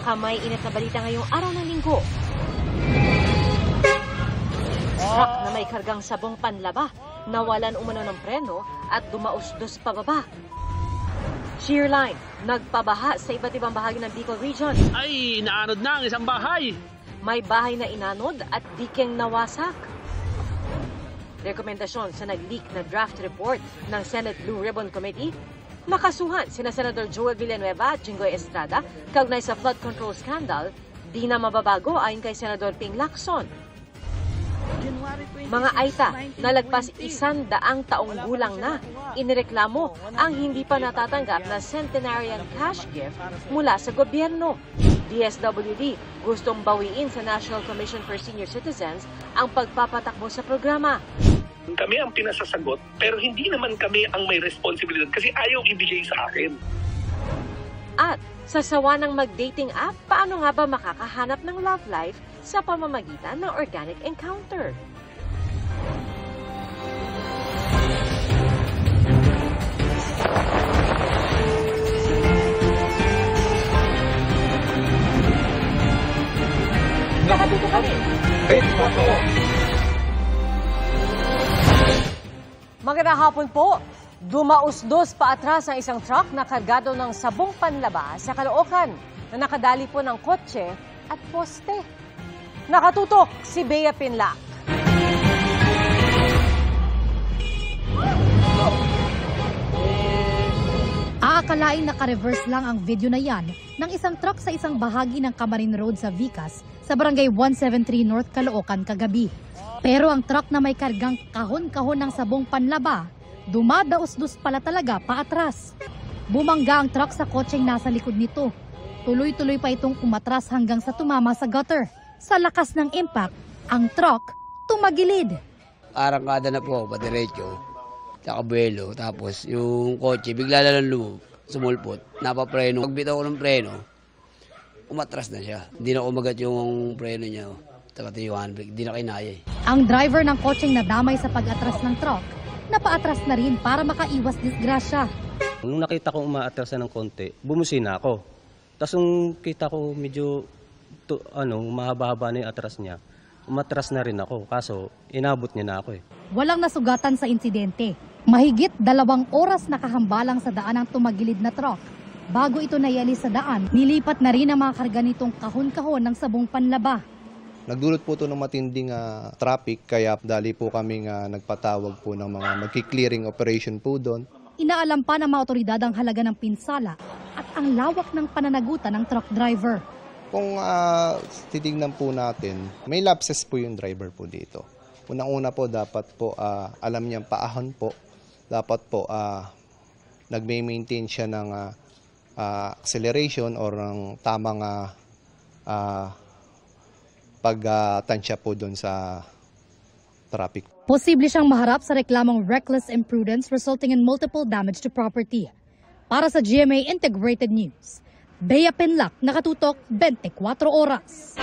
pinakamay init na balita ngayong araw ng linggo. Truck na may kargang sabong panlaba, nawalan umano ng preno at dumausdos pababa. Shear line, nagpabaha sa iba't ibang bahagi ng Bicol Region. Ay, naanod na ang isang bahay. May bahay na inanod at dikeng nawasak. Rekomendasyon sa nag-leak na draft report ng Senate Blue Ribbon Committee, nakasuhan sina Senador Joel Villanueva at Jinggoy Estrada kaugnay sa flood control scandal, di na mababago ayon kay Senador Ping Lacson. Mga Aita, nalagpas 100 taong gulang na, inireklamo ang hindi pa natatanggap na centenarian cash gift mula sa gobyerno. DSWD gustong bawiin sa National Commission for Senior Citizens ang pagpapatakbo sa programa. Kami ang pinasasagot, pero hindi naman kami ang may responsibilidad kasi ayaw ibigay sa akin. At sa sawa ng mag-dating app, paano nga ba makakahanap ng love life sa pamamagitan ng organic encounter? Nakatuto kami. Magandang hapon po. Dumausdos paatras ang isang truck na kargado ng sabong panlaba sa Caloocan na nakadali po ng kotse at poste. Nakatutok si Bea Pinlac. Aakalain naka-reverse lang ang video na yan ng isang truck sa isang bahagi ng Camarin Road sa Vicas sa Barangay 173 North Caloocan kagabi. Pero ang truck na may kargang kahon-kahon ng sabong panlaba, dumadaos-dos pala talaga paatras. Bumangga ang truck sa kotseng nasa likod nito. Tuloy-tuloy pa itong umatras hanggang sa tumama sa gutter. Sa lakas ng impact, ang truck tumagilid. Arangkada na po, padiretso, tsaka buwelo. Tapos yung kotse, bigla na lang sumulpot, napapreno. Pagbitaw ko ng preno, umatras na siya. Hindi na umagat yung preno niya. Tsaka yung handbrake, hindi na kinaya eh. Ang driver ng kotseng nadamay sa pag-atras ng truck, napaatras na rin para makaiwas disgrasya. Nung nakita ko umaatras na ng konti, bumusina ako. Tapos nung kita ko medyo mahaba-haba na yung atras niya, umatras na rin ako. Kaso inabot niya na ako eh. Walang nasugatan sa insidente. Mahigit 2 oras nakahambalang sa daan ang tumagilid na truck. Bago ito nayalis sa daan, nilipat na rin ang mga karga nitong kahon-kahon ng sabong panlaba. Nagdulot po ito ng matinding traffic, kaya dali po kami nagpatawag po ng mga magki-clearing operation po doon. Inaalam pa ng mga otoridad ang halaga ng pinsala at ang lawak ng pananagutan ng truck driver. Kung titignan po natin, may lapses po yung driver po dito. Unang-una po, dapat po alam niyang paahon po. Dapat po nag-maintain siya ng acceleration or ng tamang pagtansya po doon sa traffic. Posible siyang maharap sa reklamong reckless imprudence resulting in multiple damage to property. Para sa GMA Integrated News, Bea Pinlac, nakatutok 24 oras.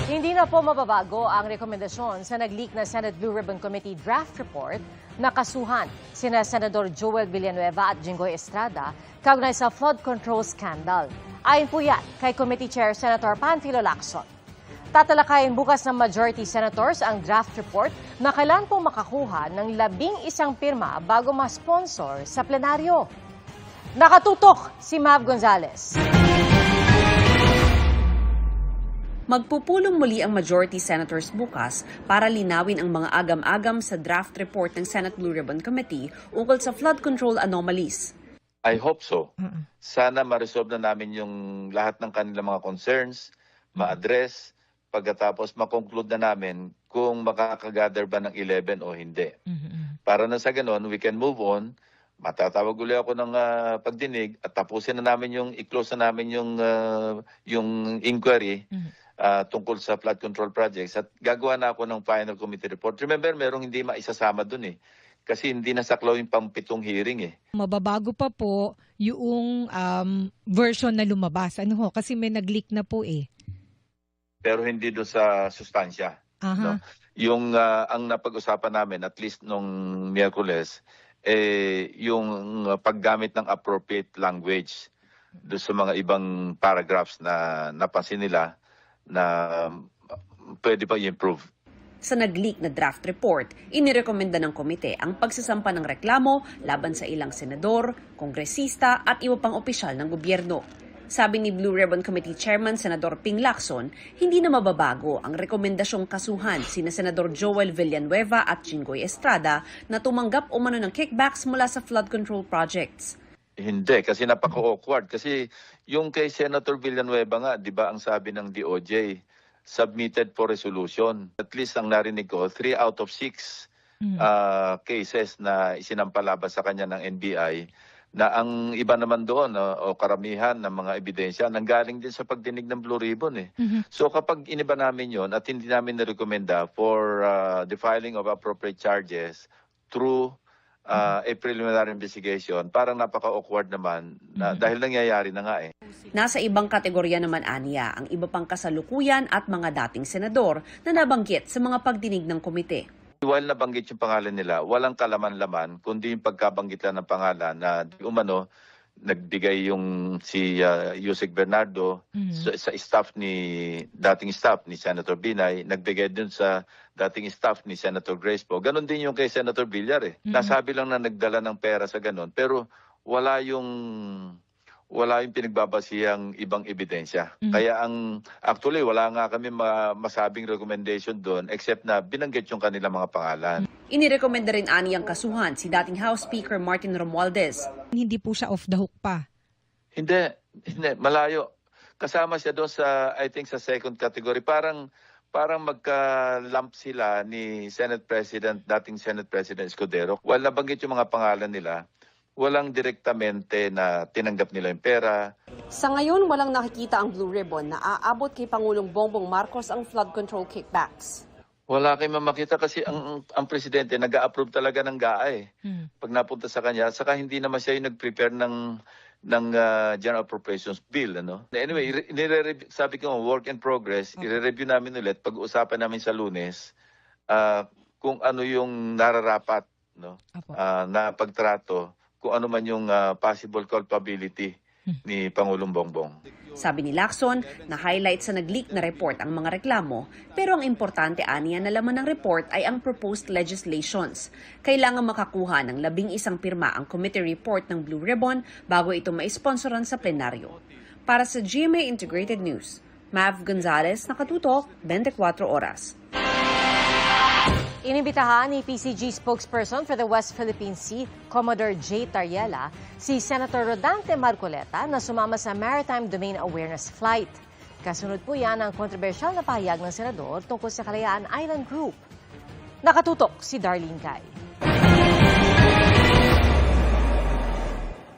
Hindi na po mababago ang rekomendasyon sa nag-leak na Senate Blue Ribbon Committee draft report na kasuhan sina Senador Joel Villanueva at Jinggoy Estrada kaugnay sa flood control scandal. Ayon po yan kay Committee Chair Senator Panfilo Lacson. Tatalakayin bukas ng majority senators ang draft report na kailan po makakuha ng 11 pirma bago ma-sponsor sa plenaryo. Nakatutok si Mav Gonzalez. Magpupulong muli ang majority senators bukas para linawin ang mga agam-agam sa draft report ng Senate Blue Ribbon Committee ukol sa flood control anomalies. I hope so. Sana ma-resolve na namin yung lahat ng kanilang mga concerns, ma-address, pagkatapos ma-conclude na namin kung makakagather ba ng 11 o hindi. Para na sa ganon, we can move on. Matatawag ulit ako ng pagdinig at tapusin na namin i-close na namin yung inquiry tungkol sa flood control projects at gagawa na ako ng final committee report. Remember, merong hindi maisasama dun eh. Kasi hindi nasaklaw yung pang-7 hearing eh. Mababago pa po yung version na lumabas. Ano ho? Kasi may nag-leak na po eh. Pero hindi doon sa sustansya. No? Yung ang napag-usapan namin, at least nung Miyerkules, yung paggamit ng appropriate language doon sa mga ibang paragraphs na napansin nila na pwede pa i-improve. Sa nag-leak na draft report, inirekomenda ng komite ang pagsasampa ng reklamo laban sa ilang senador, kongresista at iba pang opisyal ng gobyerno. Sabi ni Blue Ribbon Committee Chairman Senador Ping Lacson, hindi na mababago ang rekomendasyong kasuhan sina Senador Joel Villanueva at Jinggoy Estrada na tumanggap umano ng kickbacks mula sa flood control projects. Hindi, kasi napaka-awkward. Kasi yung kay Senator Villanueva nga, di ba ang sabi ng DOJ, submitted for resolution. At least ang narinig ko, 3 out of 6 cases na isinampalaban sa kanya ng NBI, na ang iba naman doon o karamihan ng mga ebidensya nanggaling din sa pagdinig ng Blue Ribbon. So kapag iniba namin yon at hindi namin narekomenda for the filing of appropriate charges through a preliminary investigation, parang napaka-awkward naman dahil nangyayari na nga Nasa ibang kategorya naman aniya ang iba pang kasalukuyan at mga dating senador na nabanggit sa mga pagdinig ng komite. While nabanggit yung pangalan nila, walang kalaman-laman, kundi yung pagkabanggit lang ng pangalan na di umano, nagbigay yung si Yusek Bernardo sa dating staff ni Senator Binay, nagbigay dun sa dating staff ni Senator Grace Poe. Ganon din yung kay Senator Villar Nasabi lang na nagdala ng pera sa ganon, pero wala yung pinagbabasihang ibang ebidensya. Kaya actually wala nga kami masabing recommendation doon except na binanggit yung kanilang mga pangalan. Inirekomenda rin aniyang kasuhan si dating House Speaker Martin Romualdez. Hindi po siya off the hook pa. Hindi, malayo. Kasama siya doon sa, I think, sa second category. Parang magka-lump sila ni dating Senate President Escudero. While nabanggit yung mga pangalan nila, walang direktamente na tinanggap nila yung pera. Sa ngayon, walang nakikita ang Blue Ribbon na aabot kay Pangulong Bongbong Marcos ang flood control kickbacks. Wala kayong makita kasi ang presidente nag-a-approve talaga ng GAA pag napunta sa kanya. Saka hindi naman siya yung nag-prepare ng General Appropriations Bill. Anyway, sabi ko, work in progress. I-review namin ulit, pag-uusapan namin sa Lunes kung ano yung nararapat na pagtrato, kung ano man yung possible culpability ni Pangulong Bongbong. Sabi ni Lacson, na-highlight sa nag-leak na report ang mga reklamo, pero ang importante aniya na laman ng report ay ang proposed legislations. Kailangan makakuha ng 11 pirma ang committee report ng Blue Ribbon bago ito maisponsoran sa plenaryo. Para sa GMA Integrated News, Mav Gonzalez, nakatutok, 24 oras. Inimbitahan ni PCG spokesperson for the West Philippine Sea, Commodore J. Tariela, si Senator Rodante Marcoleta na sumama sa Maritime Domain Awareness Flight. Kasunod po yan ang kontrobersyal na pahayag ng senador tungkol sa Kalayaan Island Group. Nakatutok si Darlene Cay.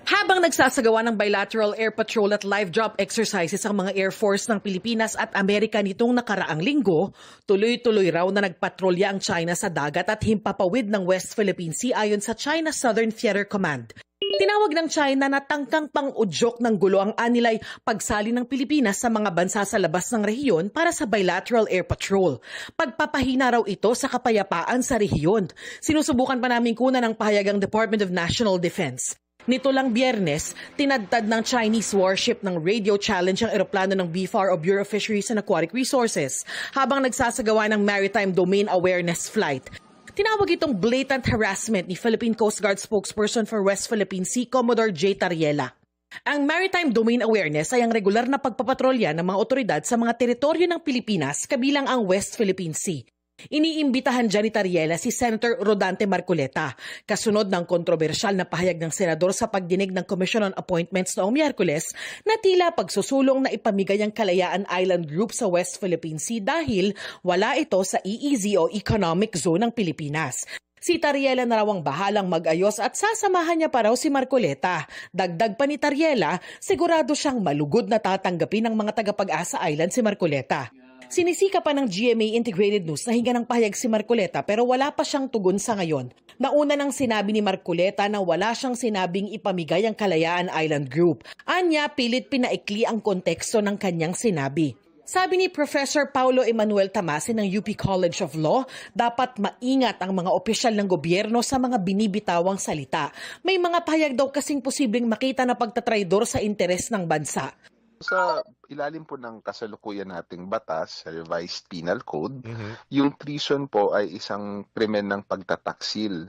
Habang nagsasagawa ng bilateral air patrol at live drop exercises ang mga Air Force ng Pilipinas at Amerika nitong nakaraang linggo, tuloy-tuloy raw na nagpatrolya ang China sa dagat at himpapawid ng West Philippine Sea ayon sa China Southern Theater Command. Tinawag ng China na tangkang pang-udyok ng gulo ang anilay pagsali ng Pilipinas sa mga bansa sa labas ng rehiyon para sa bilateral air patrol. Pagpapahina raw ito sa kapayapaan sa rehiyon. Sinusubukan pa namin kunan ng pahayag ang Department of National Defense. Nito lang Biyernes, tinadtad ng Chinese warship ng radio challenge ang eroplano ng BFAR o Bureau of Fisheries and Aquatic Resources habang nagsasagawa ng Maritime Domain Awareness Flight. Tinawag itong blatant harassment ni Philippine Coast Guard spokesperson for West Philippine Sea, Commodore J. Tariela. Ang Maritime Domain Awareness ay ang regular na pagpapatrolya ng mga otoridad sa mga teritoryo ng Pilipinas kabilang ang West Philippine Sea. Iniimbitahan dyan ni Tariela si Senator Rodante Marcoleta, kasunod ng kontrobersyal na pahayag ng senador sa pagdinig ng Commission on Appointments noong Miyerkules na tila pagsusulong na ipamigay ang Kalayaan Island Group sa West Philippine Sea dahil wala ito sa EEZ o Economic Zone ng Pilipinas. Si Tariela na raw ang bahalang mag-ayos at sasamahan niya pa raw si Marcoleta. Dagdag pa ni Tariela, sigurado siyang malugod na tatanggapin ng mga taga-Pag-asa Island si Marcoleta. Sinisika pa ng GMA Integrated News na hinga ng pahayag si Marcoleta pero wala pa siyang tugon sa ngayon. Nauna nang sinabi ni Marcoleta na wala siyang sinabing ipamigay ang Kalayaan Island Group. Anya, pilit pinaikli ang konteksto ng kanyang sinabi. Sabi ni Professor Paulo Emanuel Tamase ng UP College of Law, dapat maingat ang mga opisyal ng gobyerno sa mga binibitawang salita. May mga pahayag daw kasing posibleng makita na pagtatraidor sa interes ng bansa. Sa ilalim po ng kasalukuyan nating batas, sa Revised Penal Code, yung treason po ay isang krimen ng pagtataksil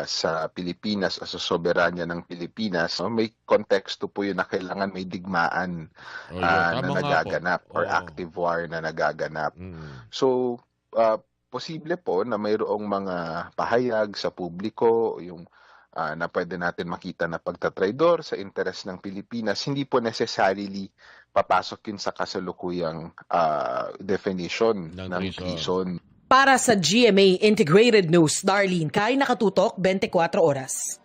sa Pilipinas o sa soberanya ng Pilipinas. So, may konteksto po yun na kailangan may digmaan na nagaganap or active war na nagaganap. So, posible po na mayroong mga pahayag sa publiko, yung na pwede natin makita na pagtatraidor sa interes ng Pilipinas, hindi po necessarily papasok yun sa kasalukuyang definition ng treason. Para sa GMA Integrated News, Darlene Kai, nakatutok 24 oras.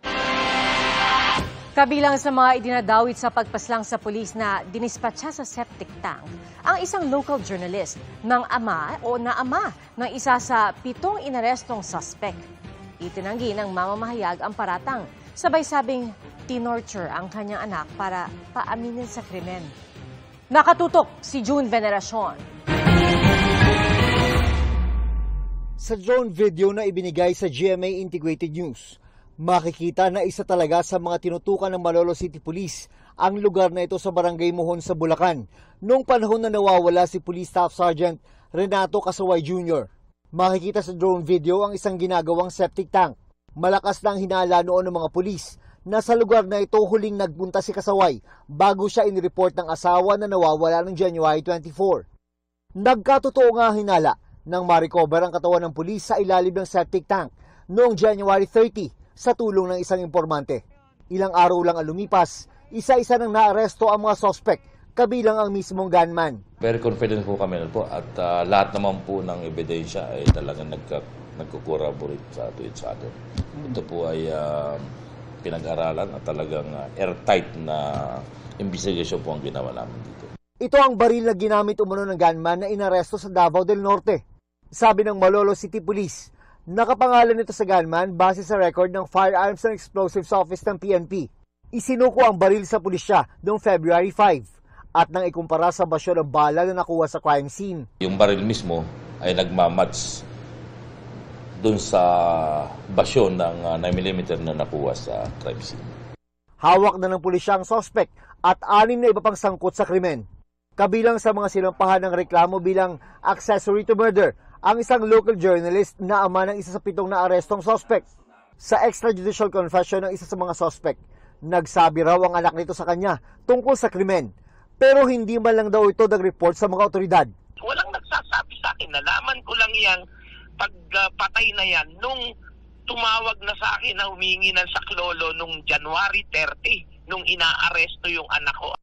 Kabilang sa mga idinadawit sa pagpaslang sa pulis na dinispatcha sa septic tank, ang isang local journalist ng ama ng isa sa 7 inarestong suspect. Itinanggi ng mamamahayag ang paratang, sabay sabing tinorture ang kanyang anak para paaminin sa krimen. Nakatutok si June Veneracion. Sa drone video na ibinigay sa GMA Integrated News, makikita na isa talaga sa mga tinutukan ng Malolos City Police ang lugar na ito sa Barangay Mohon sa Bulacan noong panahon na nawawala si Police Staff Sergeant Renato Kasaway Jr. Makikita sa drone video ang isang ginagawang septic tank. Malakas na ang hinala noon ng mga pulis na sa lugar na ito huling nagpunta si Kasaway bago siya inireport ng asawa na nawawala ng January 24. Nagkatotoo nga hinala nang ma-recover ang katawan ng pulis sa ilalim ng septic tank noong January 30 sa tulong ng isang impormante. Ilang araw lang ang lumipas, isa-isa nang naaresto ang mga suspect, kabilang ang mismong gunman. Very confident po kami po at lahat naman po ng ebidensya ay talagang nagkukorroborate sa other. Ito po ay pinag-aralan at talagang airtight na investigation po ang ginawa namin dito. Ito ang baril na ginamit umano ng gunman na inaresto sa Davao del Norte. Sabi ng Malolos City Police, nakapangalan nito sa gunman base sa record ng Firearms and Explosives Office ng PNP. Isinuko ang baril sa pulisya noong February 5. At nang ikumpara sa basyo ng bala na nakuha sa crime scene. Yung baril mismo ay nagmamatch dun sa basyo ng 9mm na nakuha sa crime scene. Hawak na ng pulisya ang suspect at 6 na iba pang sangkot sa krimen. Kabilang sa mga sinampahan ng reklamo bilang accessory to murder, ang isang local journalist na ama ng isa sa 7 na arestong suspect. Sa extrajudicial confession ng isa sa mga suspect, nagsabi raw ang anak nito sa kanya tungkol sa krimen. Pero hindi man lang daw ito nag-report sa mga otoridad. Walang nagsasabi sa akin. Nalaman ko lang yan pagpatay na yan nung tumawag na sa akin na humingi ng saklolo nung January 30 nung inaaresto yung anak ko.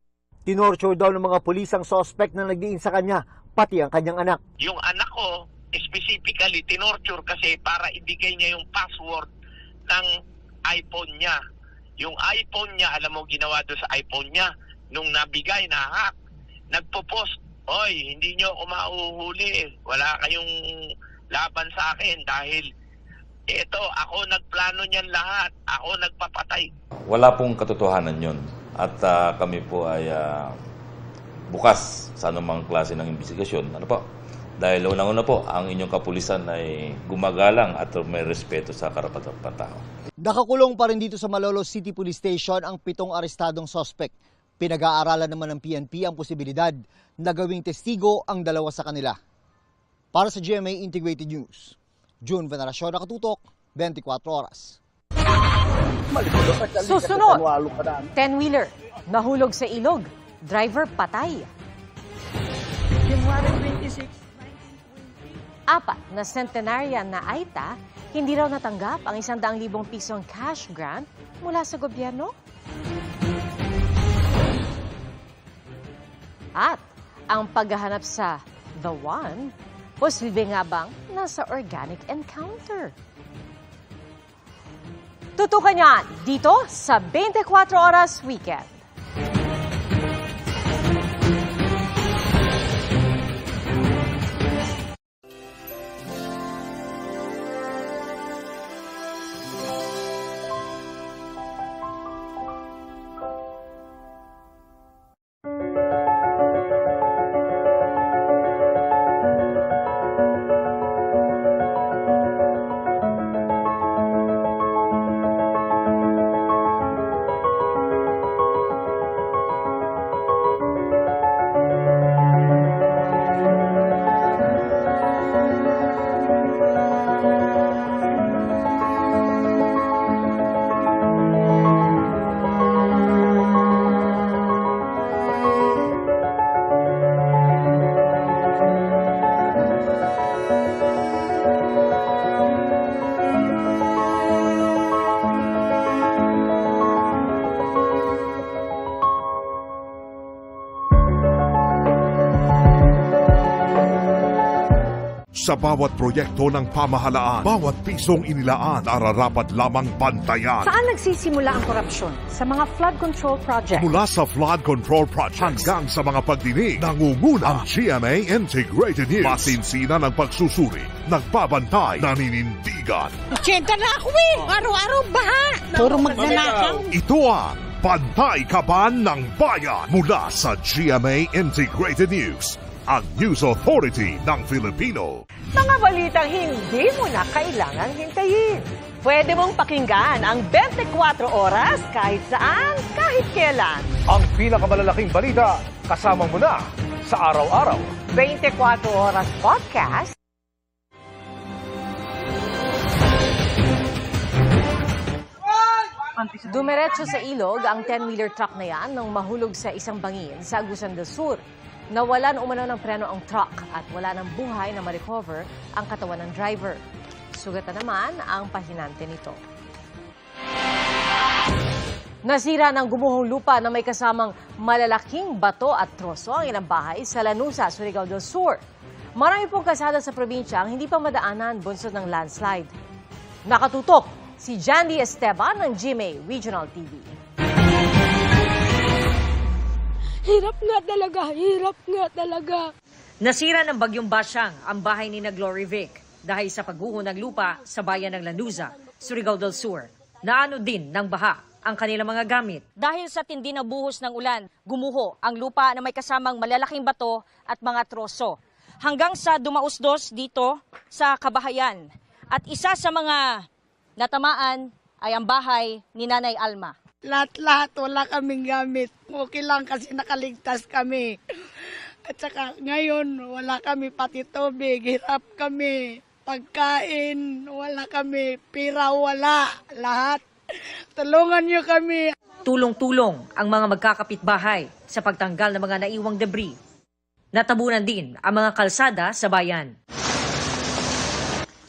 Tinorture daw ng mga pulis ang suspect na nagdiin sa kanya, pati ang kanyang anak. Yung anak ko, specifically, tinorture kasi para ibigay niya yung password ng iPhone niya. Yung iPhone niya, alam mo ginawa doon sa iPhone niya, nung nabigay na hack, nagpo-post, "Oy, hindi nyo ako mauhuli. Wala kayong laban sa akin dahil ito, ako nagplano niyan lahat. Ako nagpapatay." Wala pong katotohanan yun. At kami po ay bukas sa anumang klase ng investigasyon. Ano po? Dahil unang-una po, ang inyong kapulisan ay gumagalang at may respeto sa karapatang pantao. Nakakulong pa rin dito sa Malolos City Police Station ang 7 arestadong suspect. Pinag-aaralan naman ng PNP ang posibilidad na gawing testigo ang 2 sa kanila. Para sa GMA Integrated News, June Veneracion, nakatutok, 24 oras. Susunod, 10-wheeler, nahulog sa ilog, driver patay. January 26, 4 na centenarian na Aita, hindi raw natanggap ang 100,000 pisong cash grant mula sa gobyerno. At ang paghahanap sa The One, posible nga bang nasa organic encounter? Tutukan yan dito sa 24 Oras Weekend. Sa bawat proyekto ng pamahalaan, bawat pisong inilaan nararapat lamang bantayan. Saan nagsisimula ang korupsyon? Sa mga flood control projects. Mula sa flood control projects hanggang sa mga pagdinig, nangunguna ang GMA Integrated News. Masinsinan ang pagsusuri, nagbabantay, naninindigan. 80 na ako eh! Araw-araw baha! Puro magnanakaw. Ito ang Pantay Kaban ng Bayan mula sa GMA Integrated News, ang News Authority ng Filipino. Mga balitang hindi mo na kailangang hintayin. Pwede mong pakinggan ang 24 oras kahit saan, kahit kailan. Ang pinakamalalaking balita kasama mo na sa araw-araw. 24 oras podcast. Dumiretso sa ilog ang 10-wheeler truck na yan nang mahulog sa isang bangin sa Agusan del Sur. Nawalan umano ng preno ang truck at wala ng buhay na ma-recover ang katawan ng driver. Sugatan naman ang pahinante nito. Nasira ng gumuhong lupa na may kasamang malalaking bato at troso ang ilang bahay sa Lanuza, Surigao del Sur. Marami pong kasada sa probinsya ang hindi pa madaanan bunsod ng landslide. Nakatutok si Jandy Esteban ng GMA Regional TV. Hirap nga talaga. Nasira ng bagyong Basyang ang bahay ni na Glory Vic dahil sa pagguho ng lupa sa bayan ng Lanuza, Surigao del Sur. Naano din ng baha ang kanilang mga gamit. Dahil sa tindi na buhos ng ulan, gumuho ang lupa na may kasamang malalaking bato at mga troso. Hanggang sa dumausdos dito sa kabahayan. At isa sa mga natamaan ay ang bahay ni Nanay Alma. Lahat-lahat wala kaming gamit. Okay lang kasi nakaligtas kami. At saka ngayon wala kami pati tubig. Hirap kami. Pagkain, wala kami. Pira, wala. Lahat. Tulungan niyo kami. Tulong-tulong ang mga magkakapitbahay sa pagtanggal ng mga naiwang debris. Natabunan din ang mga kalsada sa bayan.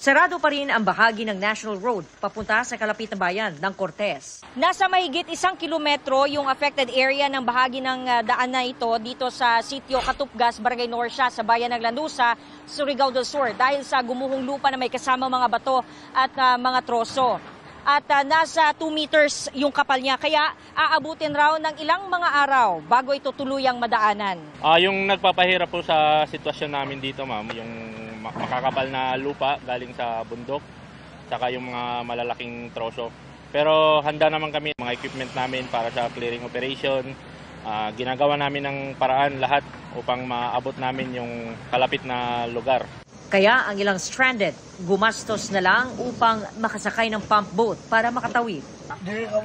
Sarado pa rin ang bahagi ng National Road papunta sa kalapit na bayan ng Cortez. Nasa mahigit 1 kilometro yung affected area ng bahagi ng daan na ito dito sa sitio Katupgas, Barangay Norcia sa bayan ng Lanuza, Surigao del Sur dahil sa gumuhong lupa na may kasama mga bato at mga troso. At nasa 2 meters yung kapal niya kaya aabutin raw ng ilang mga araw bago ito tuluyang madaanan. Yung nagpapahirap po sa sitwasyon namin dito, ma'am, yung makakapal na lupa galing sa bundok, saka yung mga malalaking troso. Pero handa naman kami, mga equipment namin para sa clearing operation. Ginagawa namin ng paraan lahat upang maabot namin yung kalapit na lugar. Kaya ang ilang stranded, gumastos na lang upang makasakay ng pump boat para makatawid.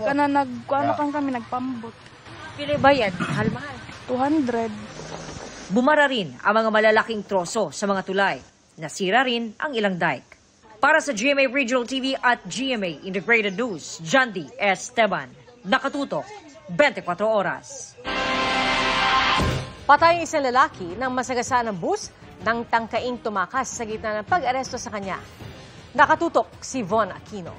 Kana kami nagpambot. Pili bayad, mahal-mahal. 200. Bumara rin ang mga malalaking troso sa mga tulay. Nasira rin ang ilang dike. Para sa GMA Regional TV at GMA Integrated News, Jandy Esteban. Nakatutok, 24 oras. Patay ang isang lalaki nang masagasaan ng bus nang tangkaing tumakas sa gitna ng pag-aresto sa kanya. Nakatutok si Von Aquino.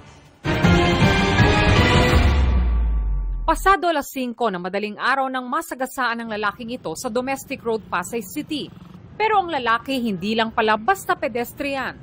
Pasado alas 5 ng madaling araw nang masagasaan ng lalaking ito sa Domestic Road, Pasay City. Pero ang lalaki hindi lang pala basta pedestrian.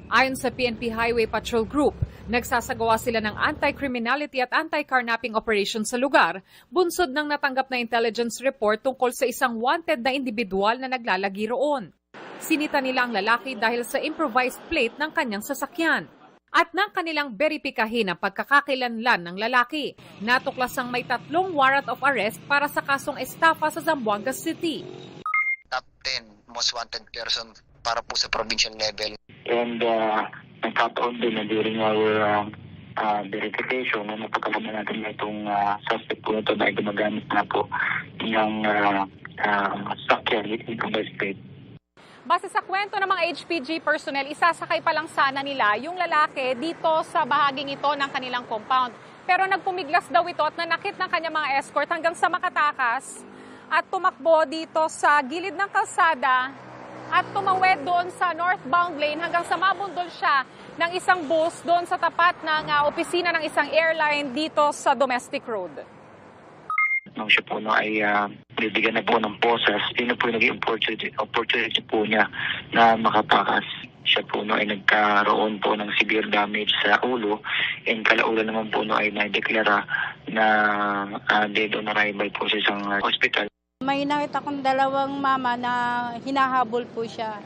Ayon sa PNP Highway Patrol Group, nagsasagawa sila ng anti-criminality at anti-carnapping operation sa lugar, bunsod ng natanggap na intelligence report tungkol sa isang wanted na individual na naglalagi roon. Sinita nila ang lalaki dahil sa improvised plate ng kanyang sasakyan. At nang kanilang beripikahin ang pagkakakilanlan ng lalaki, natuklasang may 3 warrant of arrest para sa kasong estafa sa Zamboanga City. Top 10 most wanted person para po sa provincial level. And nagkataon din na during our verification, napagkalaman natin na itong suspect po ito na gumagamit na po ng sakyan with improvised plate. Base sa kwento ng mga HPG personnel, isasakay pa lang sana nila yung lalaki dito sa bahaging ito ng kanilang compound. Pero nagpumiglas daw ito at nanakit ng kanyang mga escort hanggang sa makatakas at tumakbo dito sa gilid ng kalsada at tumawid doon sa northbound lane hanggang sa mabundol siya ng isang bus doon sa tapat ng opisina ng isang airline dito sa Domestic Road. nung siya po ay bibigyan na po ng posas, yun na po yung naging opportunity po niya na makapakas. Siya po ay nagkaroon po ng severe damage sa ulo, and kalaulan naman po ay nadeklara na dead on arrival po sa isang hospital. May nakita kong dalawang mama na hinahabol po siya.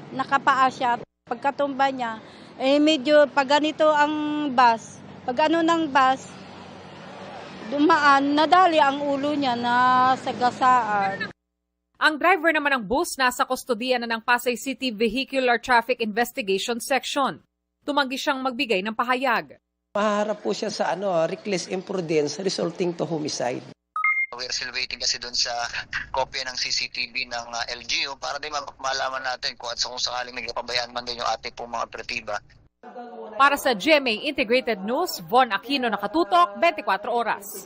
Nakapaa siya. Pagkatumba niya, medyo pag ganito ang bus, pag ano ng bus, dumaan, nadali ang ulo niya na sagasaan. Ang driver naman ng bus nasa kustodiya na ng Pasay City Vehicular Traffic Investigation Section. Tumanggi siyang magbigay ng pahayag. Maharap po siya sa reckless imprudence resulting to homicide. We're still waiting kasi doon sa kopya ng CCTV ng LGU para din malaman natin kung sakaling nagpabayaan man din yung ating pong mga operatiba. Para sa GMA Integrated News, Von Aquino, nakatutok, 24 oras.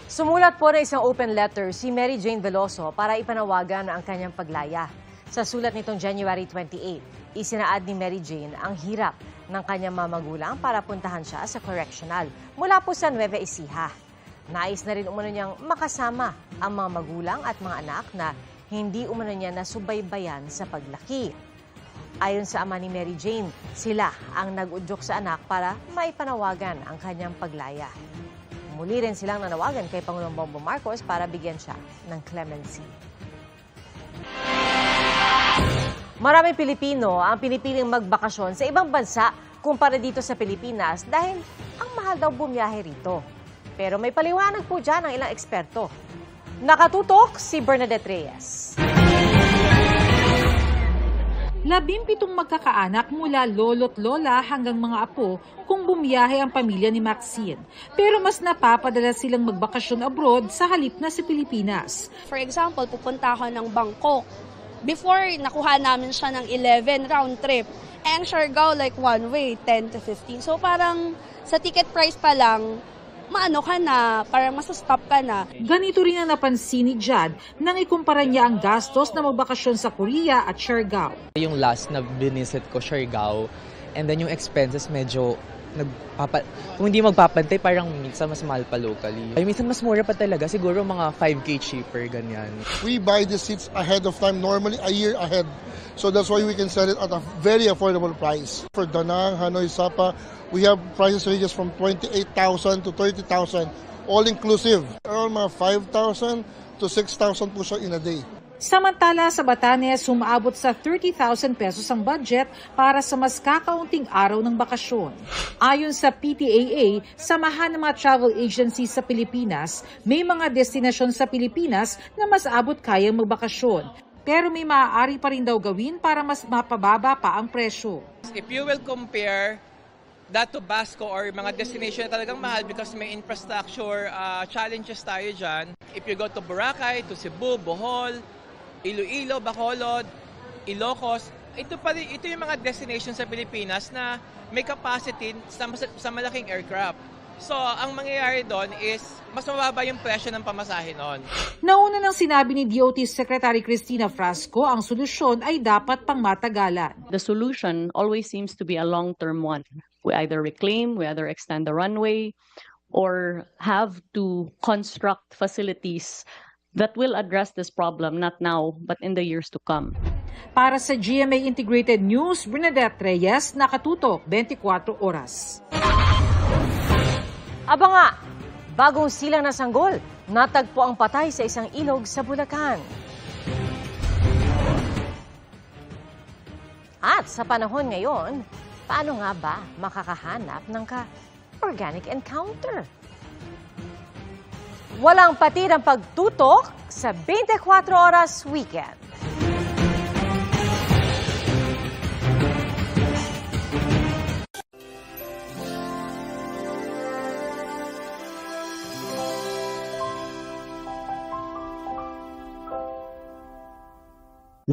Sumulat po na isang open letter si Mary Jane Veloso para ipanawagan ang kanyang paglaya. Sa sulat nitong January 28, isinaad ni Mary Jane ang hirap ng kanyang mga magulang para puntahan siya sa correctional mula po sa Nueva Ecija. Nais na rin umano niyang makasama ang mga magulang at mga anak na hindi umano niya nasubaybayan sa paglaki. Ayon sa ama ni Mary Jane, sila ang nag-udyok sa anak para maipanawagan ang kanyang paglaya. Muli rin silang nanawagan kay Pangulong Bongbong Marcos para bigyan siya ng clemency. Maraming Pilipino ang pinipiling magbakasyon sa ibang bansa kumpara dito sa Pilipinas dahil ang mahal daw bumiyahe rito. Pero may paliwanag po dyan ang ilang eksperto. Nakatutok si Bernadette Reyes. 17 magkakaanak mula lolo't lola hanggang mga apo kung bumiyahe ang pamilya ni Maxine. Pero mas napapadala silang magbakasyon abroad sa halip na sa Pilipinas. For example, pupunta ako ng Bangkok. Before, nakuha namin siya ng 11 round trip. And Siargao, like one way, 10 to 15. So parang sa ticket price pa lang, maano ka na, parang masastop ka na. Ganito rin ang napansin ni Jad nang ikumpara niya ang gastos na magbakasyon sa Korea at Siargao. Yung last na binisit ko, Siargao, and then yung expenses medyo kung hindi magpapantay, parang minsan mas mahal pa locally. Ay, minsan mas mura pa talaga, siguro mga 5K cheaper, ganyan. We buy the seats ahead of time, normally a year ahead. So that's why we can sell it at a very affordable price. For Da Nang, Hanoi, Sapa, we have prices ranges from 28,000 to 30,000, all inclusive. Around mga 5,000 to 6,000 po siya in a day. Samantala sa Batanes, sumaabot sa 30,000 pesos ang budget para sa mas kakaunting araw ng bakasyon. Ayon sa PTAA, samahan ng mga travel agencies sa Pilipinas, may mga destinasyon sa Pilipinas na mas abot kayang magbakasyon. Pero may maaari pa rin daw gawin para mas mapababa pa ang presyo. If you will compare that to Basco or mga destination na talagang mahal because may infrastructure challenges tayo dyan. If you go to Boracay, to Cebu, Bohol, Iloilo, Bacolod, Ilocos, ito yung mga destination sa Pilipinas na may capacity sa malaking aircraft. So, ang mangyayari doon is mas mababa yung presyo ng pamasahe noon. Nauna nang sinabi ni DOT Secretary Cristina Frasco, ang solusyon ay dapat pangmatagalan. The solution always seems to be a long-term one. We either reclaim, we either extend the runway, or have to construct facilities that will address this problem not now but in the years to come. Para sa GMA Integrated News, Bernadette Reyes, nakatutok 24 oras. Aba nga, bagong silang na sanggol, natagpo ang patay sa isang ilog sa Bulacan. At sa panahon ngayon, paano nga ba makakahanap ng organic encounter? Walang patid ang pagtutok sa 24 Oras Weekend.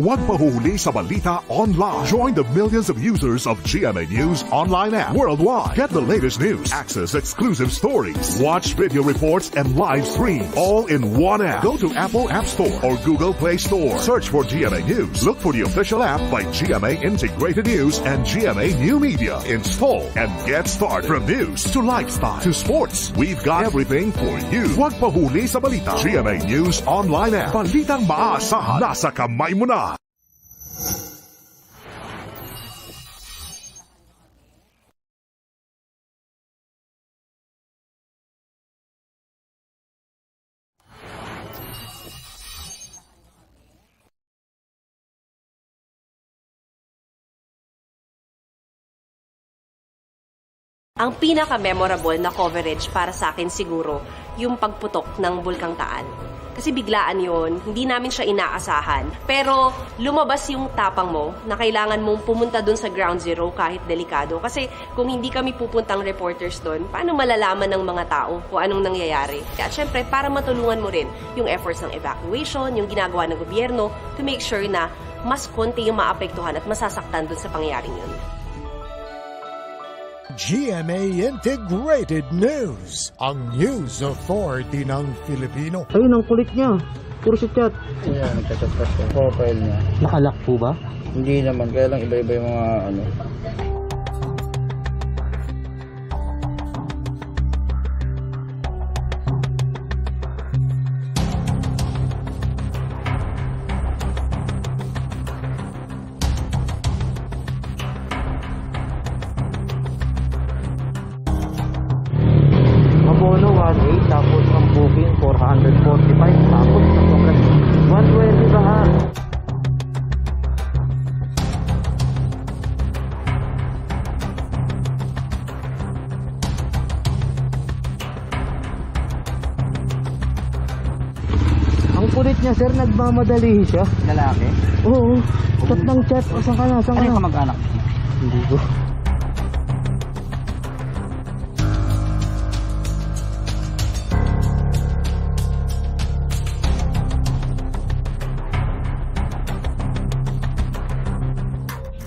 Huwag mahuhuli sa balita online. Join the millions of users of GMA News online app worldwide. Get the latest news, access exclusive stories, watch video reports, and live stream all in one app. Go to Apple App Store or Google Play Store. Search for GMA News. Look for the official app by GMA Integrated News and GMA New Media. Install and get started. From news to lifestyle to sports, we've got everything for you. Huwag mahuli sa balita. GMA News online app. Balitang maasahan. Nasa kamay mo na. Ang pinaka-memorable na coverage para sa akin siguro, yung pagputok ng Bulkang Taal. Kasi biglaan yon, hindi namin siya inaasahan. Pero lumabas yung tapang mo na kailangan mong pumunta dun sa ground zero kahit delikado. Kasi kung hindi kami pupuntang reporters dun, paano malalaman ng mga tao kung anong nangyayari? At syempre, para matulungan mo rin yung efforts ng evacuation, yung ginagawa ng gobyerno to make sure na mas konti yung maapektuhan at masasaktan dun sa pangyayaring yun. GMA Integrated News, ang news authority ng Filipino. Ayun, ang kulit niya. Puro si chat. Ayan, nagchat-chat yung profile niya. Nakalock po ba? Hindi naman, kaya lang iba-iba yung mga ano. Abono 1.8, tapos ang booking 445, tapos ang token 120 lahat. Ang kulit niya, sir, nagmamadali siya. Lalaki? Oo, chat ng chat. Saan ka na? Saan ka na? Ano yung kamag-anak? Hindi ko.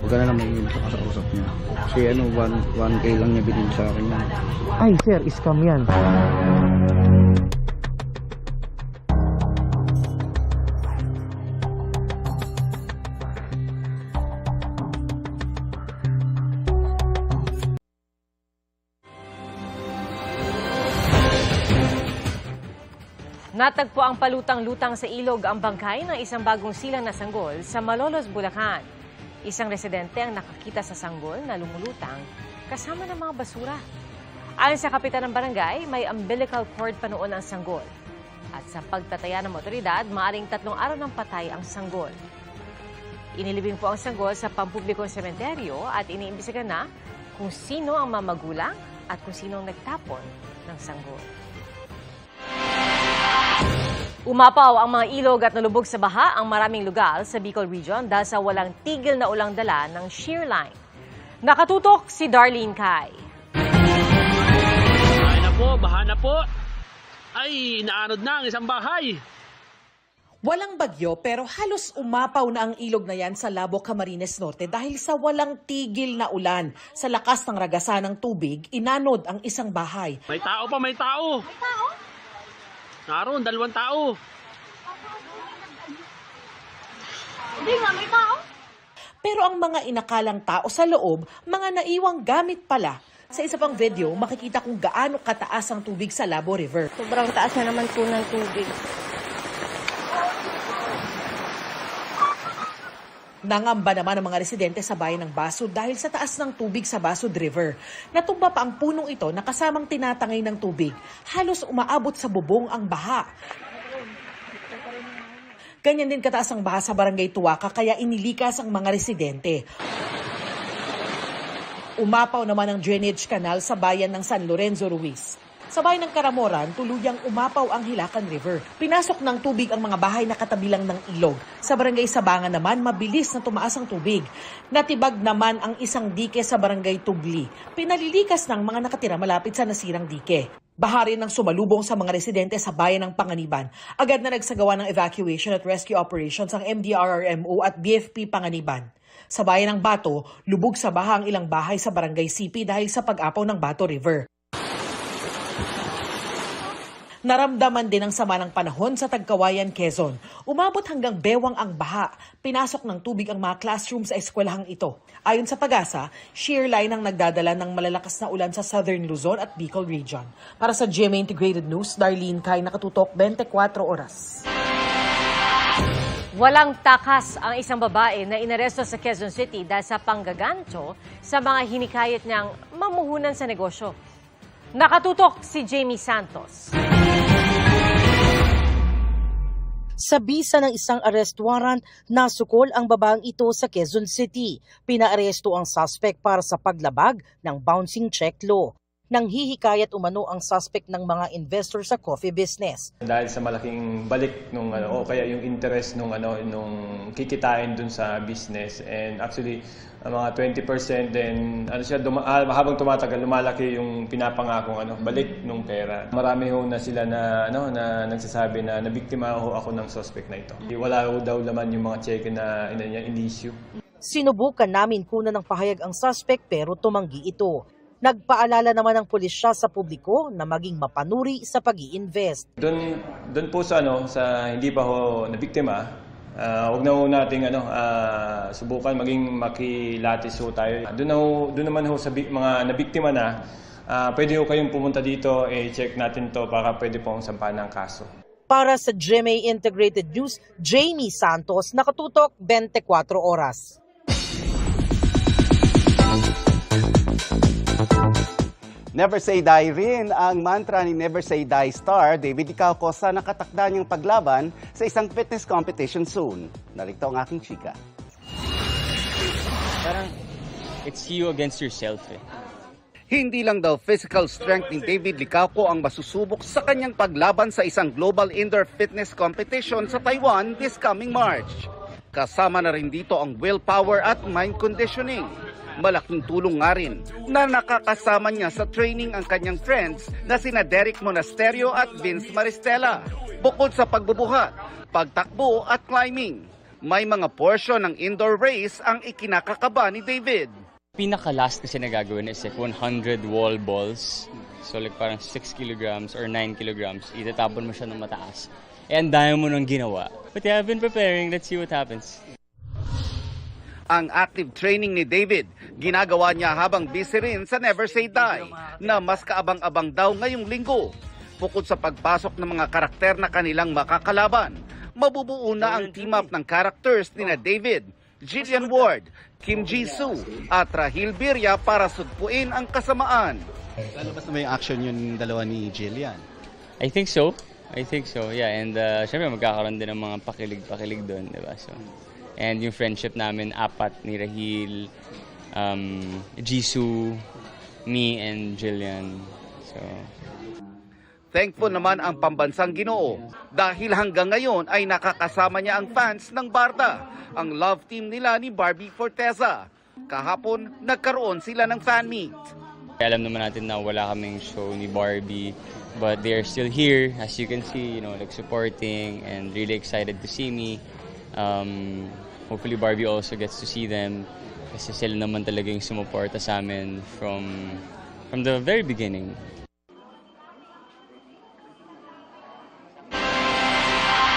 Huwag ka na lang mag-iinit sa kausap niya. Kasi ano, 1K lang niya binili sa akin yan. Ay, sir, scam yan. Natagpo ang palutang-lutang sa ilog ang bangkay ng isang bagong silang na sanggol sa Malolos, Bulacan. Isang residente ang nakakita sa sanggol na lumulutang kasama ng mga basura. Ayon sa kapitan ng barangay, may umbilical cord pa noon ang sanggol. At sa pagtataya ng otoridad, maaring 3 araw ng patay ang sanggol. Inilibing po ang sanggol sa pampublikong sementeryo at iniimbisigan na kung sino ang mamagulang at kung sino ang nagtapon ng sanggol. Umapaw ang mga ilog at nalubog sa baha ang maraming lugar sa Bicol Region dahil sa walang tigil na ulang dala ng shear line. Nakatutok si Darlene Kai. Baha na po. Ay, inaanod na ang isang bahay. Walang bagyo pero halos umapaw na ang ilog na yan sa Labo, Camarines Norte dahil sa walang tigil na ulan. Sa lakas ng ragasa ng tubig, inanod ang isang bahay. May tao pa, may tao. May tao? Naroon, 2 tao. Hindi nga, may tao. Pero ang mga inakalang tao sa loob, mga naiwang gamit pala. Sa isa pang video, makikita kung gaano kataas ang tubig sa Labo River. Sobrang taas na naman po ng tubig. Nangamba naman ang mga residente sa bayan ng Basud dahil sa taas ng tubig sa Basud River. Natumba pa ang punong ito na kasamang tinatangay ng tubig. Halos umaabot sa bubong ang baha. Ganyan din kataas ang baha sa Barangay Tuwaka kaya inilikas ang mga residente. Umapaw naman ang drainage canal sa bayan ng San Lorenzo Ruiz. Sa bayan ng Karamoran, tuluyang umapaw ang Hilacan River. Pinasok ng tubig ang mga bahay na katabilang ng ilog. Sa Barangay Sabangan naman, mabilis na tumaas ang tubig. Natibag naman ang isang dike sa Barangay Tugli. Pinalilikas ng mga nakatira malapit sa nasirang dike. Baha rin ng sumalubong sa mga residente sa bayan ng Panganiban. Agad na nagsagawa ng evacuation at rescue operations ang MDRRMO at BFP Panganiban. Sa bayan ng Bato, lubog sa baha ang ilang bahay sa Barangay Sipi dahil sa pag-apaw ng Bato River. Naramdaman din ang sama ng panahon sa Tagkawayan, Quezon. Umabot hanggang bewang ang baha. Pinasok ng tubig ang mga classroom sa eskwelahang ito. Ayon sa Pag-asa, shear line ang nagdadala ng malalakas na ulan sa Southern Luzon at Bicol Region. Para sa GMA Integrated News, Darlene Kai, nakatutok 24 oras. Walang takas ang isang babae na inaresto sa Quezon City dahil sa panggagancho sa mga hinikayat niyang mamuhunan sa negosyo. Nakatutok si Jamie Santos. Sa bisa ng isang arrest warrant, nasukol ang babaeng ito sa Quezon City. Pinaaresto ang suspect para sa paglabag ng bouncing check law. Nanghihikayat umano ang suspect ng mga investor sa coffee business. Dahil sa malaking balik nung o kaya yung interest nung kikitain dun sa business, and actually mga 20% then habang tumatagal lumalaki yung pinapangakong balik nung pera. Marami ho na sila na nagsasabi na nabiktima ho ako ng suspect na ito. Wala ho daw laman yung mga check na in-issue. Sinubukan namin kunan ng pahayag ang suspect pero tumanggi ito. Nagpaalala naman ng pulisya sa publiko na maging mapanuri sa pag-i-invest. Doon po sa hindi pa ho nabiktima, huwag na ho nating subukan maging makilatis ho tayo. Doon naman ho sa mga nabiktima na, pwede ho kayong pumunta dito, check natin to para pwede pong sampahan ng kaso. Para sa GMA Integrated News, Jamie Santos, nakatutok 24 oras. Never Say Die rin ang mantra ni Never Say Die star David Licauco sa nakatakda niyang paglaban sa isang fitness competition soon. Narito ang aking chika. Parang it's you against yourself eh. Hindi lang daw physical strength ni David Licauco ang masusubok sa kanyang paglaban sa isang global indoor fitness competition sa Taiwan this coming March. Kasama na rin dito ang willpower at mind conditioning. Malaking tulong nga rin na nakakasama niya sa training ang kanyang friends na sina Derek Monasterio at Vince Maristella. Bukod sa pagbubuhat, pagtakbo at climbing, may mga portion ng indoor race ang ikinakakaba ni David. Pinaka-last kasi na gagawin is like 100 wall balls. So like parang 6 kilograms or 9 kilograms. Itatapon mo siya ng mataas. And dahil mo nang ginawa. But yeah, I've been preparing. Let's see what happens. Ang active training ni David, ginagawa niya habang busy rin sa Never Say Die, na mas kaabang-abang daw ngayong linggo. Bukod sa pagpasok ng mga karakter na kanilang makakalaban, mabubuo na ang team-up ng characters nina David, Jillian Ward, Kim Ji-soo at Rahil Birya para sugpuin ang kasamaan. Lalabas na ba yung action yung dalawa ni Jillian? I think so, yeah. And syempre magkakaroon din ng mga pakilig-pakilig doon, diba? So, and yung friendship namin, apat ni Rahil, Jisoo, me, and Jillian. So, thankful naman ang pambansang Ginoo dahil hanggang ngayon ay nakakasama niya ang fans ng Barda, ang love team nila ni Barbie Forteza. Kahapon, nagkaroon sila ng fan meet. Alam naman natin na wala kaming show ni Barbie, but they are still here, as you can see, like supporting and really excited to see me. Hopefully Barbie also gets to see them kasi sila naman talaga yung sumuporta sa amin from the very beginning.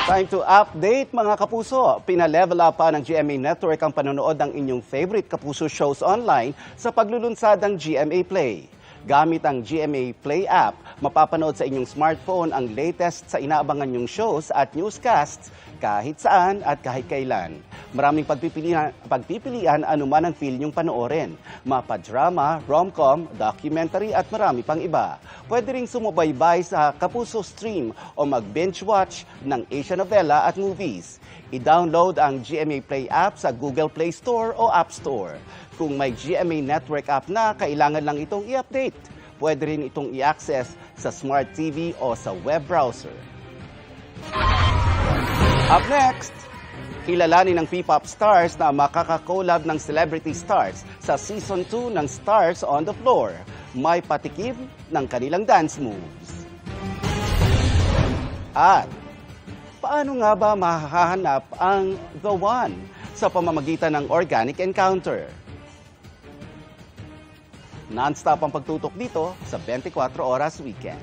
Time to update mga kapuso. Pinalevel up pa ng GMA Network ang panonood ng inyong favorite kapuso shows online sa paglulunsad ng GMA Play. Gamit ang GMA Play app, mapapanood sa inyong smartphone ang latest sa inaabangan nyong shows at newscasts kahit saan at kahit kailan. Maraming pagpipilian anuman ang feel nyong panoorin. Mapa-drama, rom-com, documentary at marami pang iba. Pwede ring sumubaybay sa Kapuso Stream o mag-binge watch ng Asian novela at movies. I-download ang GMA Play app sa Google Play Store o App Store. Kung may GMA Network app na, kailangan lang itong i-update. Pwede rin itong i-access sa Smart TV o sa web browser. Up next, kilalanin ng P-pop stars na makaka-collab ng celebrity stars sa Season 2 ng Stars on the Floor. May patikim ng kanilang dance moves. At paano nga ba mahahanap ang the one sa pamamagitan ng organic encounter? Non-stop ang pagtutok dito sa 24 Oras Weekend.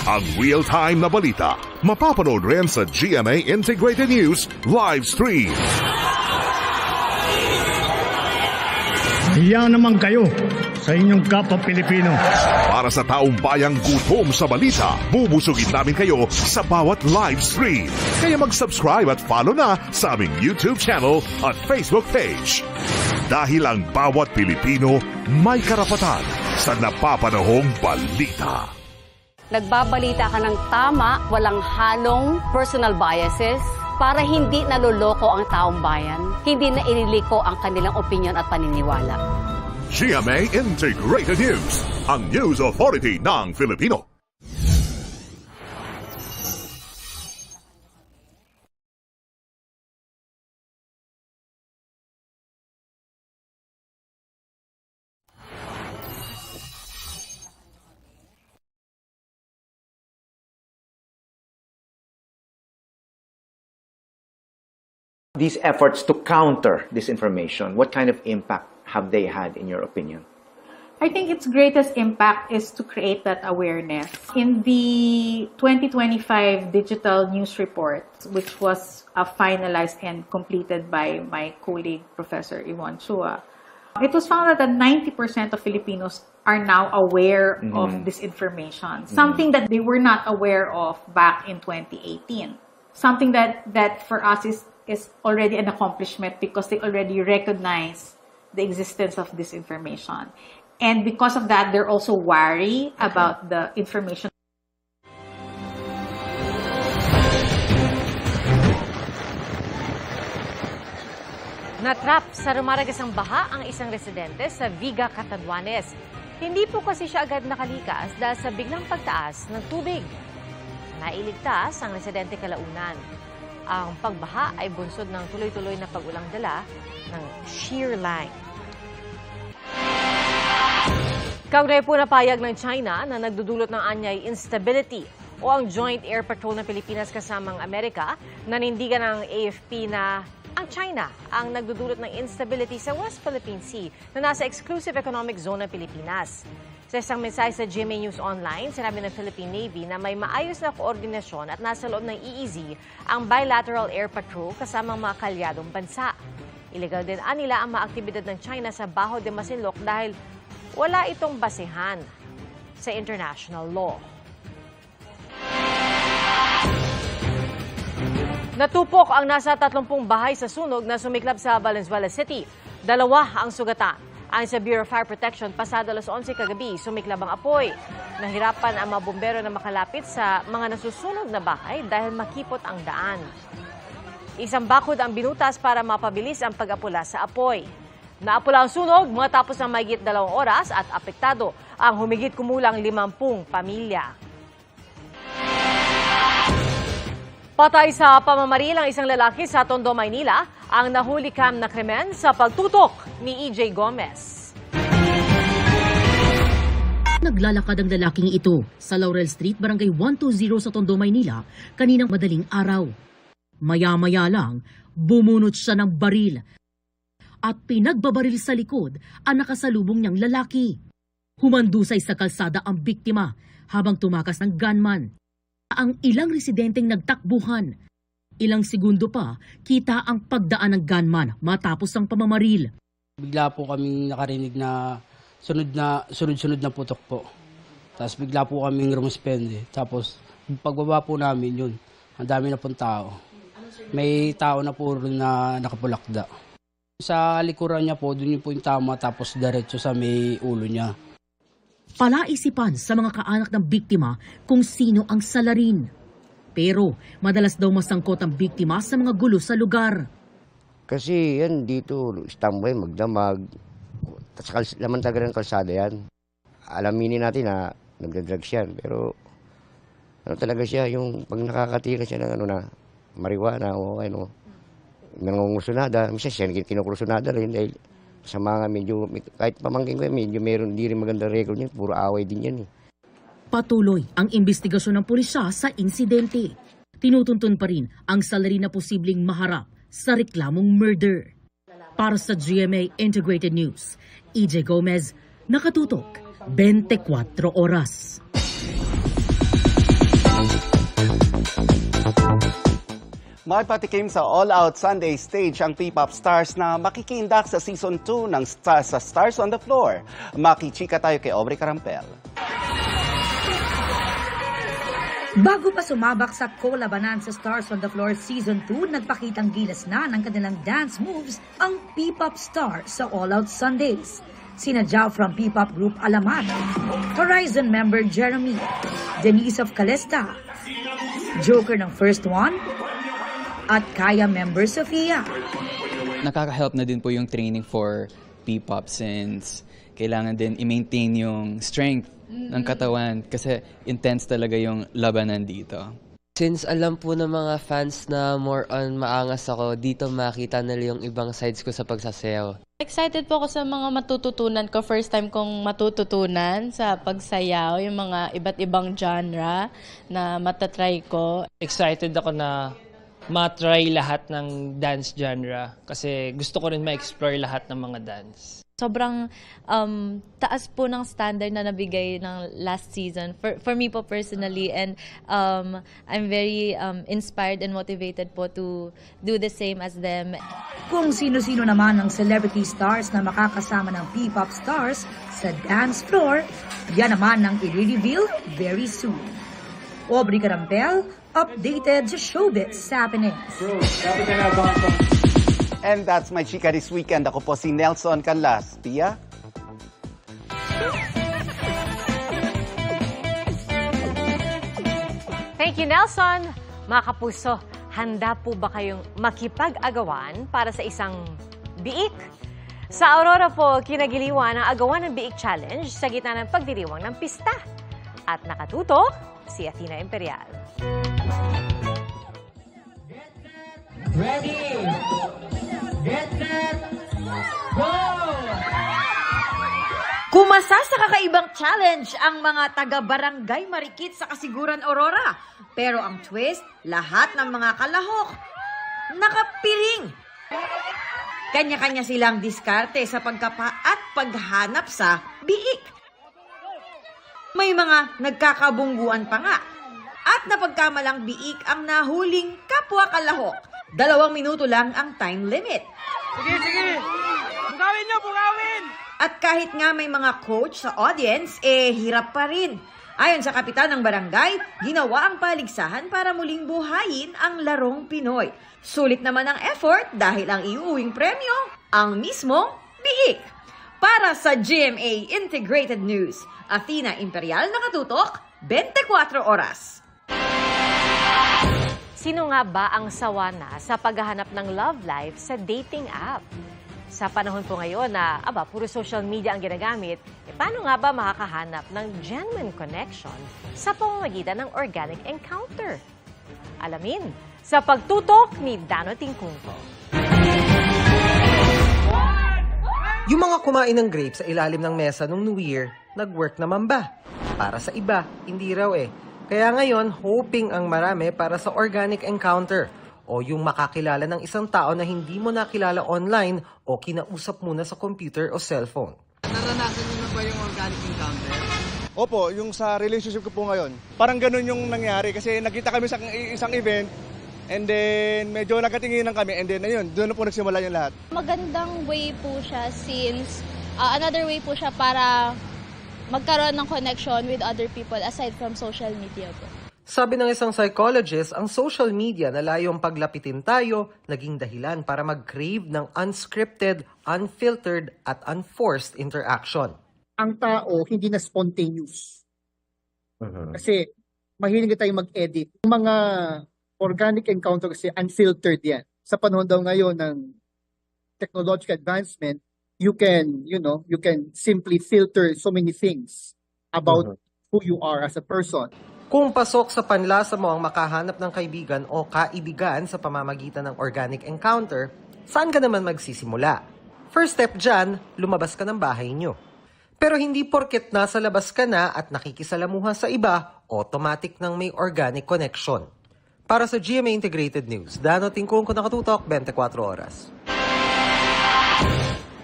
Ang real-time na balita, mapapanood rin sa GMA Integrated News live stream. Hiya naman kayo sa inyong kapwa Pilipino. Para sa taong bayang gutom sa balita, bubusugin namin kayo sa bawat live stream. Kaya mag-subscribe at follow na sa aming YouTube channel at Facebook page. Dahil ang bawat Pilipino may karapatan sa napapanahong balita. Nagbabalita ka ng tama, walang halong personal biases para hindi naloloko ang taong bayan, hindi na ililiko ang kanilang opinion at paniniwala. GMA Integrated News, ang News Authority ng Filipino. These efforts to counter disinformation, what kind of impact have they had in your opinion? I think its greatest impact is to create that awareness. In the 2025 Digital News Report, which was finalized and completed by my colleague, Professor Yvonne Chua, it was found that 90% of Filipinos are now aware of disinformation, something that they were not aware of back in 2018. Something that for us is already an accomplishment because they already recognize the existence of disinformation. And because of that, they're also wary about the information. Natrap sa rumaragasang baha ang isang residente sa Viga, Catanduanes. Hindi po kasi siya agad nakalikas dahil sa biglang pagtaas ng tubig. Nailigtas ang residente kalaunan. Ang pagbaha ay bunsod ng tuloy-tuloy na pag-ulang dala ng shear line. Kaugnay po napayag ng China na nagdudulot ng anyay instability o ang Joint Air Patrol ng Pilipinas kasamang Amerika, nanindigan ng AFP na ang China ang nagdudulot ng instability sa West Philippine Sea na nasa exclusive economic zone ng Pilipinas. Sa isang mensahe sa GMA News Online, sinabi ng Philippine Navy na may maayos na koordinasyon at nasa loob ng EEZ ang bilateral air patrol kasamang mga kalyadong bansa. Illegal din nila ang mga aktibidad ng China sa Baho de Masinloc dahil wala itong basehan sa international law. Natupok ang nasa 30 bahay sa sunog na sumiklab sa Valenzuela City. 2 ang sugatan. Ayon sa Bureau of Fire Protection, pasado alas 11 kagabi, sumiklab ang apoy. Nahirapan ang mga bumbero na makalapit sa mga nasusunog na bahay dahil makipot ang daan. Isang bakod ang binutas para mapabilis ang pag-apula sa apoy. Naapula ang sunog matapos ng mahigit 2 oras at apektado ang humigit kumulang 50 pamilya. Patay sa pamamaril ang isang lalaki sa Tondo, Maynila, ang nahulikam na krimen sa pagtutok ni EJ Gomez. Naglalakad ang lalaking ito sa Laurel Street, Barangay 120 sa Tondo, Maynila, kaninang madaling araw. Maya-maya lang, bumunot siya ng baril. at pinagbabaril sa likod ang nakasalubong niyang lalaki. Humandusay sa kalsada ang biktima habang tumakas ng gunman. Ang ilang residenteng nagtakbuhan. Ilang segundo pa, kita ang pagdaan ng gunman matapos ang pamamaril. Bigla po kaming nakarinig na sunod-sunod na putok po. Tapos bigla po kaming rumuspende. Tapos pagbaba po namin yun, ang dami na pong tao. May tao na po rin na nakapulakda. Sa likuran niya po, doon po yung tama tapos diretso sa may ulo niya. Palaisipan sa mga kaanak ng biktima kung sino ang salarin. Pero madalas daw masangkot ang biktima sa mga gulo sa lugar. Kasi yan dito, istambay, magdamag. Laman talaga ng kalsada yan. Alaminin natin na nagdadrugs yan. Pero ano talaga siya, yung pag nakakatira siya ng marijuana o nangungusunada. Minsan siya kinukusunada rin dahil sa mga medyo, kahit pamangkin ko, medyo meron di rin magandang record niya. Puro away din yan eh. Patuloy ang investigasyon ng pulisya sa insidente. Tinutuntun pa rin ang salarin na posibleng maharap sa reklamong murder. Para sa GMA Integrated News, EJ Gomez, nakatutok 24 oras. May patikim sa All Out Sunday stage ang P-pop stars na makikindak sa Season 2 ng sa Stars on the Floor. Makichika tayo kay Aubrey Carampel. Bago pa sumabak sa kolabanan sa Stars on the Floor Season 2, nagpakitang gilas na ng kanilang dance moves ang P-pop star sa All Out Sundays. Sinadya from P-pop group Alamat, Horizon member Jeremy, Denise of Calesta, Joker ng First One, at Kaya member Sofia. Nakaka-help na din po yung training for P-pop since kailangan din i-maintain yung strength ng katawan kasi intense talaga yung labanan dito. Since alam po ng mga fans na more on maangas ako, dito makita nila yung ibang sides ko sa pagsasayaw. Excited po ako sa mga matututunan ko. First time kong matututunan sa pagsayaw, yung mga iba't ibang genre na matatry ko. Excited ako na matry lahat ng dance genre kasi gusto ko rin ma-explore lahat ng mga dance. Sobrang taas po ng standard na nabigay ng last season for me po personally, and I'm very inspired and motivated po to do the same as them. Kung sino-sino naman ang celebrity stars na makakasama ng P-pop stars sa dance floor, yan naman ang i-reveal very soon. Aubrey Carampel, updated sa showbiz happenings. And that's my chika this weekend. Ako po si Nelson Canlas. Tia? Thank you, Nelson. Mga kapuso, handa po ba kayong makipag-agawan para sa isang biik? Sa Aurora po, kinagiliwan ang Agawan ng Biik Challenge sa gitna ng pagdiriwang ng pista. At nakatutok si Athena Imperial. Ready! Get set! Go! Kumasa sa kakaibang challenge ang mga taga-barangay Marikit sa Kasiguran, Aurora. Pero ang twist, lahat ng mga kalahok nakapiling. Kanya-kanya silang diskarte sa pagkapa at paghanap sa biik. May mga nagkakabungguan pa nga. At napagkamalang biik ang nahuling kapwa kalahok. 2 minuto lang ang time limit. Sige! Bugawin nyo! Bugawin! At kahit nga may mga coach sa audience, hirap pa rin. Ayon sa kapitan ng barangay, ginawa ang paligsahan para muling buhayin ang larong Pinoy. Sulit naman ang effort dahil ang iuuwing premyo, ang mismong biik. Para sa GMA Integrated News, Athena Imperial, nakatutok 24 oras. Sino nga ba ang sawa na sa paghahanap ng love life sa dating app? Sa panahon po ngayon na puro social media ang ginagamit, paano nga ba makakahanap ng genuine connection sa pamamagitan ng organic encounter? Alamin sa pagtutok ni Dano Tingkungko. Yung mga kumain ng grapes sa ilalim ng mesa nung New Year, nag-work naman ba? Para sa iba, hindi raw eh. Kaya ngayon, hoping ang marami para sa organic encounter o yung makakilala ng isang tao na hindi mo nakilala online o kinausap muna sa computer o cellphone. Naranasan niyo na ba yung organic encounter? Opo, yung sa relationship ko po ngayon. Parang ganun yung nangyari kasi nakita kami sa isang event and then medyo nagkatinginan kami and then ayun, doon na po nagsimula yung lahat. Magandang way po siya since another way po siya para magkaroon ng connection with other people aside from social media po. Sabi ng isang psychologist, ang social media na layong paglapitin tayo, naging dahilan para mag-crave ng unscripted, unfiltered, at unforced interaction. Ang tao hindi na spontaneous. Kasi mahilig tayong mag-edit. Mga organic encounter kasi unfiltered yan. Sa panahon daw ngayon ng technological advancement, you can simply filter so many things about who you are as a person. Kung pasok sa panlasa mo ang makahanap ng kaibigan o kaibigan sa pamamagitan ng organic encounter, saan ka naman magsisimula? First step dyan, lumabas ka ng bahay nyo. Pero hindi porket nasa labas ka na at nakikisalamuha sa iba, automatic nang may organic connection. Para sa GMA Integrated News, Dano Tingkong ko nakatutok 24 oras.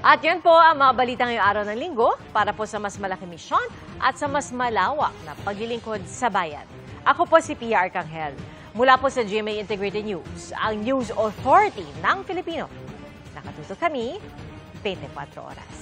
At yun po ang mga balita ngayong araw ng linggo para po sa mas malaking misyon at sa mas malawak na paglilingkod sa bayan. Ako po si Pia Arcangel. Mula po sa GMA Integrated News, ang News Authority ng Filipino. Nakatutok kami 24 oras.